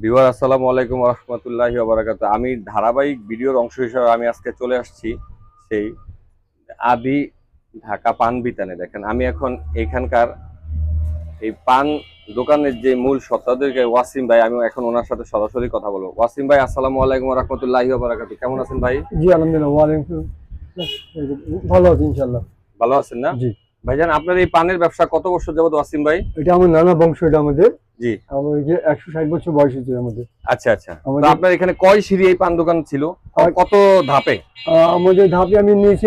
Viewer আসসালামু আলাইকুম ওয়া রাহমাতুল্লাহি ওয়া বারাকাতুহু। আমি ধারাবাহিক ভিডিওর অংশ হিসেবে আমি আজকে চলে আসছি সেই আদি ঢাকা পান বিতানে। দেখেন আমি এখন এখানকার এই পান দোকানের যে মূল সত্ত্বাধিকারী ওয়াসিম ভাই, আমি এখন ওনার সাথে সরাসরি কথা বলবো। ওয়াসিম ভাই, আসসালামু আলাইকুম ওয়া রাহমাতুল্লাহি ওয়া বারাকাতুহু। কেমন আছেন ভাই? জি আলহামদুলিল্লাহ, ওয়ালাইকুম ভালো আছি ইনশাআল্লাহ। ভালো আছেন না? জি, ভাইজান, আপনার এই পানের ব্যবসা কত বছর যাবত ওয়াসিম ভাই? এটা আমার নানা বংশ। এটা আমাদের জি, আমাদের যে 160 বছর বয়স হচ্ছে আমাদের। আচ্ছা আচ্ছা। তো আমাদের আপনার এখানে কয় সিঁড়ি এই পান দোকান ছিল? কত ধাপে? আমাদের ধাপে আমি নিয়েছি,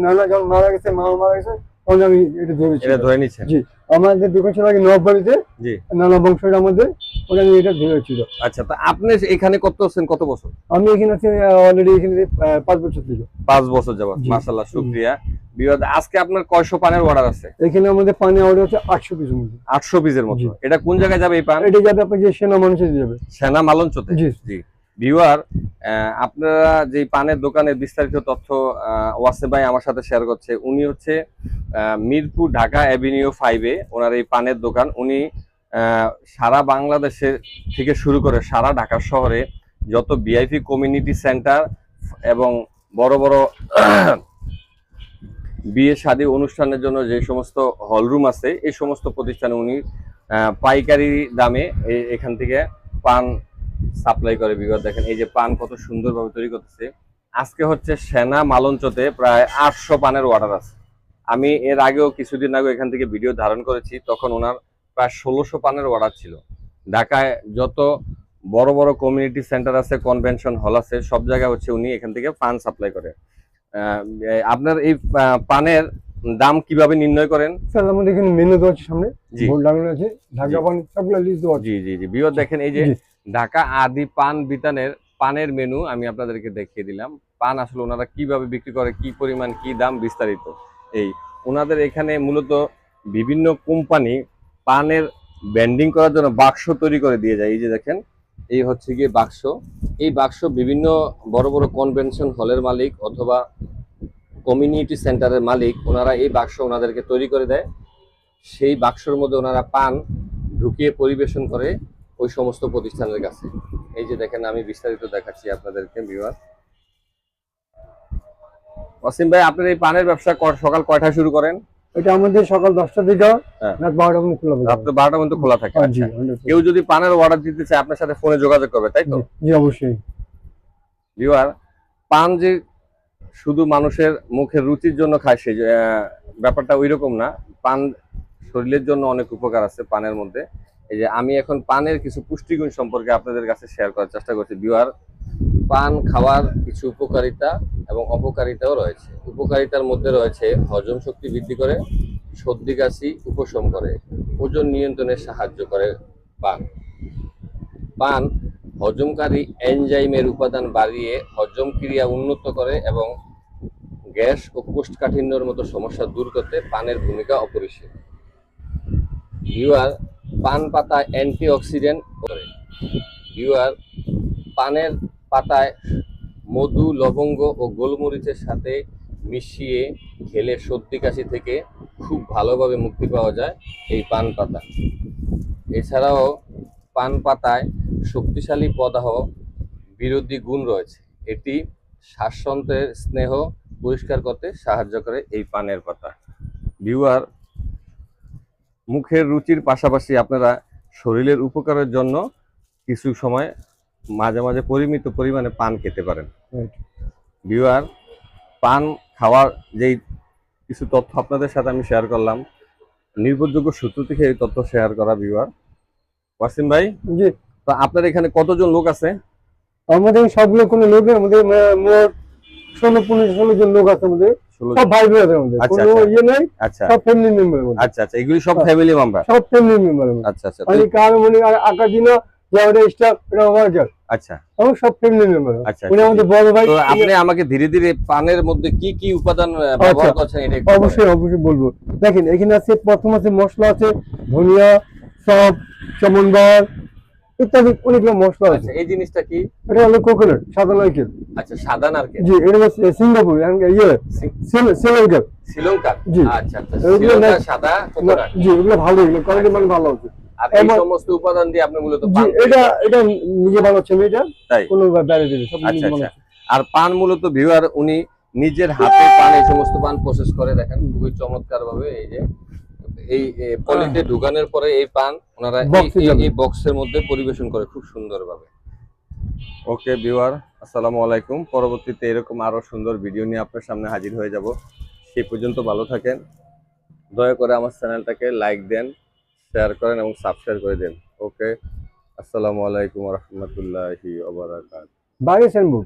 নানা যখন মারা গেছে, মা মারা গেছে, তখন আমি এটা ধরেছি। এটা ধরে নিচ্ছেন? জি, আমাদের দোকান ছিল আগে নববাড়িতে। জি, নানা বংশ এটা আমাদের, ওটা আমি এটা ধরেছিল। আচ্ছা। তা আপনি এখানে করতেছেন কত বছর? আমি এখানে আছি অলরেডি এখানে 5 বছর থেকে। 5 বছর যাবত। জি। মাশাআল্লাহ, শুকরিয়া। বিয়াদ, আজকে আপনার কয়শো পানের অর্ডার আছে? এখানে আমাদের পানি অর্ডার হচ্ছে 800 পিসের মধ্যে। 800 পিসের মতো। জি। এটা কোন জায়গায় যাবে এই পান? এটা যাবে আপনার যে সেনা মানুষের যাবে, সেনা মালঞ্চতে। জি। জি। ভিউয়ার, আপনারা যে পানের দোকানের বিস্তারিত তথ্য ওয়াসিম ভাই আমার সাথে শেয়ার করছে। উনি হচ্ছে মিরপুর ঢাকা অ্যাভিনিউ 5-এ ওনার এই পানের দোকান। উনি সারা বাংলাদেশের থেকে শুরু করে সারা ঢাকা শহরে যত ভিআইপি কমিউনিটি সেন্টার এবং বড় বড় বিয়ে শাদী অনুষ্ঠানের জন্য যে সমস্ত হলরুম আছে, এই সমস্ত প্রতিষ্ঠানে উনি পাইকারি দামে এখান থেকে পান সাপ্লাই করে। বিগত দেখেন এই যে পান কত সুন্দরভাবে তৈরি করতেছে। আজকে হচ্ছে সেনা মালঞ্চতে প্রায় 800 পানের অর্ডার আছে। আমি এর আগেও কিছুদিন আগে এখান থেকে ভিডিও ধারণ করেছি, তখন ওনার প্রায় 1600 পানের অর্ডার ছিল। ঢাকায় যত বড় বড় কমিউনিটি সেন্টার আছে, কনভেনশন হল আছে, সব জায়গায় হচ্ছে উনি এখান থেকে পান সাপ্লাই করে। আপনার এই পানের দাম কিভাবে নির্ণয় করেন? স্যার আমাদের এখানে মেনু দেওয়া আছে, সামনে জি, বোর্ড লাগানো আছে, ঢাকা পানি সবগুলো লিস্ট দেওয়া আছে। জি, জি, জি। বিয়র দেখেন এই যে জি। ঢাকা আদি পান বিতানের পানের মেনু আমি আপনাদেরকে দেখিয়ে দিলাম। পান আসলে ওনারা কিভাবে বিক্রি করে, কি পরিমাণ, কি দাম, বিস্তারিত এই ওনাদের এখানে মূলত বিভিন্ন কোম্পানি পানের ব্যান্ডিং করার জন্য বাক্স তৈরি করে দিয়ে যায়। এই যে দেখেন, এই হচ্ছে গিয়ে বাক্স। এই বাক্স বিভিন্ন বড় বড় কনভেনশন হলের মালিক অথবা কমিউনিটি সেন্টারের মালিক, ওনারা এই বাক্স ওনাদেরকে তৈরি করে দেয়। সেই বাক্সের মধ্যে ওনারা পান ঢুকিয়ে পরিবেশন করে ওই সমস্ত প্রতিষ্ঠানের কাছে। এই যে দেখেন, আমি বিস্তারিত দেখাচ্ছি আপনাদেরকে ভিউয়ার। ওয়াসিম ভাই, আপনার এই পানের ব্যবসা সকাল কয়টায় শুরু করেন? এটা আমাদের সকাল 10টা থেকে হ্যাঁ, রাত 12টা পর্যন্ত খোলা থাকে। রাত 12টা পর্যন্ত খোলা থাকে। জি, আচ্ছা। 100%। কেউ যদি পানের অর্ডার দিতে চায় আপনার সাথে ফোনে যোগাযোগ করবে, তাই তো? জি অবশ্যই। ভিউয়ার, পান যে শুধু মানুষের মুখের রুচির জন্য খায় সেই ব্যাপারটা ওই রকম না। পান শরীরের জন্য অনেক উপকার আছে পানের মধ্যে। এই যে আমি এখন পানের কিছু পুষ্টিগুণ সম্পর্কে আপনাদের কাছে শেয়ার করার চেষ্টা করছি। ভিউয়ার, পান খাওয়ার কিছু উপকারিতা এবং অপকারিতাও রয়েছে। উপকারিতার মধ্যে রয়েছে হজম শক্তি বৃদ্ধি করে, সর্দি কাশি উপশম করে, ওজন নিয়ন্ত্রণে সাহায্য করে। পান পান হজমকারী এনজাইমের উপাদান বাড়িয়ে হজম ক্রিয়া উন্নত করে এবং গ্যাস ও কোষ্ঠকাঠিন্যের মতো সমস্যা দূর করতে পানের ভূমিকা অপরিসীম। ভিউয়ার, পান পাতা অ্যান্টিঅক্সিডেন্ট করে। ভিউয়ার, পানের পাতায় মধু, লবঙ্গ ও গোলমরিচের সাথে মিশিয়ে খেলে সর্দি কাশি থেকে খুব ভালোভাবে মুক্তি পাওয়া যায় এই পান পাতা। এছাড়াও পান পাতায় শক্তিশালী প্রদাহ বিরোধী গুণ রয়েছে। এটি শ্বাসতন্ত্রের স্নেহ পরিষ্কার করতে সাহায্য করে এই পানের পাতা। ভিউয়ার, মুখের রুচির পাশাপাশি আপনারা শরীরের উপকারের জন্য কিছু সময় মাঝে মাঝে পরিমিত পরিমাণে পান খেতে পারেন। ভিউয়ার, পান খাওয়ার যেই কিছু তথ্য আপনাদের সাথে আমি শেয়ার করলাম, নির্ভরযোগ্য সূত্র থেকে এই তথ্য শেয়ার করা। ভিউয়ার, ওয়াসিম ভাই, জি, তো আপনার এখানে কতজন লোক আছে? আমাদের সবগুলো কোনো লোক নেই, আমাদের মোট 16 জন লোক আছে আমাদের। 16 সব ভাই বোন আছে আমাদের, আচ্ছা, কোনো আচ্ছা। ইয়ে নাই। আচ্ছা সব ফ্যামিলি মেম্বার আমাদের। আচ্ছা আচ্ছা, এগুলি সব ফ্যামিলি মেম্বার। সব ফ্যামিলি মেম্বার। আচ্ছা আচ্ছা মানে কার মনে আঁকা দিন যে আমাদের স্টাফ, এটা আমার কাজ। আচ্ছা আমার সব ফ্যামিলি মেম্বার। আচ্ছা। উনি আমাদের বড় ভাই। তো আপনি আমাকে ধীরে ধীরে পানের মধ্যে কি কি উপাদান ব্যবহার করছেন এটা একটু অবশ্যই অবশ্যই বলবো। দেখেন এখানে আছে, প্রথম আছে মশলা আছে, ধনিয়া, সব, চমনবার ইত্যাদি অনেকগুলো মশলা আছে। আচ্ছা, এই জিনিসটা কি? এটা হলো কোকোনাট, সাদা নারকেল। আচ্ছা, সাদা নারকেল। জি, এটা হচ্ছে সিঙ্গাপুর, ইয়ে শ্রীলঙ্কার। শ্রীলঙ্কা। জি। আচ্ছা আচ্ছা, শ্রীলঙ্কা সাদা কোকোনাট। জি, এগুলো ভালো, এগুলো কোয়ালিটি মানে ভালো আছে। আর এই আমার- সমস্ত উপাদান দিয়ে আপনি মূলত জি, পান এটা এটা নিজে বানাচ্ছি আমি, এটা তাই কোনো বাইরে দিলে সব আচ্ছা নিজে আচ্ছা। বানাচ্ছি। আর পান মূলত ভিউয়ার উনি নিজের হাতে পান এই সমস্ত পান প্রসেস করে, দেখেন খুবই চমৎকার ভাবে। এই যে এই পলিতে ঢুকানোর পরে এই পান ওনারা বক্সে যাবে। এই বক্সের মধ্যে পরিবেশন করে খুব সুন্দরভাবে। ওকে ভিউয়ার, আসসালামু আলাইকুম। পরবর্তীতে এরকম আরো সুন্দর ভিডিও নিয়ে আপনার সামনে হাজির হয়ে যাব। সেই পর্যন্ত ভালো থাকেন। দয়া করে আমার চ্যানেলটাকে লাইক দেন, শেয়ার করেন এবং সাবস্ক্রাইব করে দেন। ওকে, আসসালামু আলাইকুম ওয়া রাহমাতুল্লাহি ওয়া বারাকাতুহু। বাগেশ্বর মুখ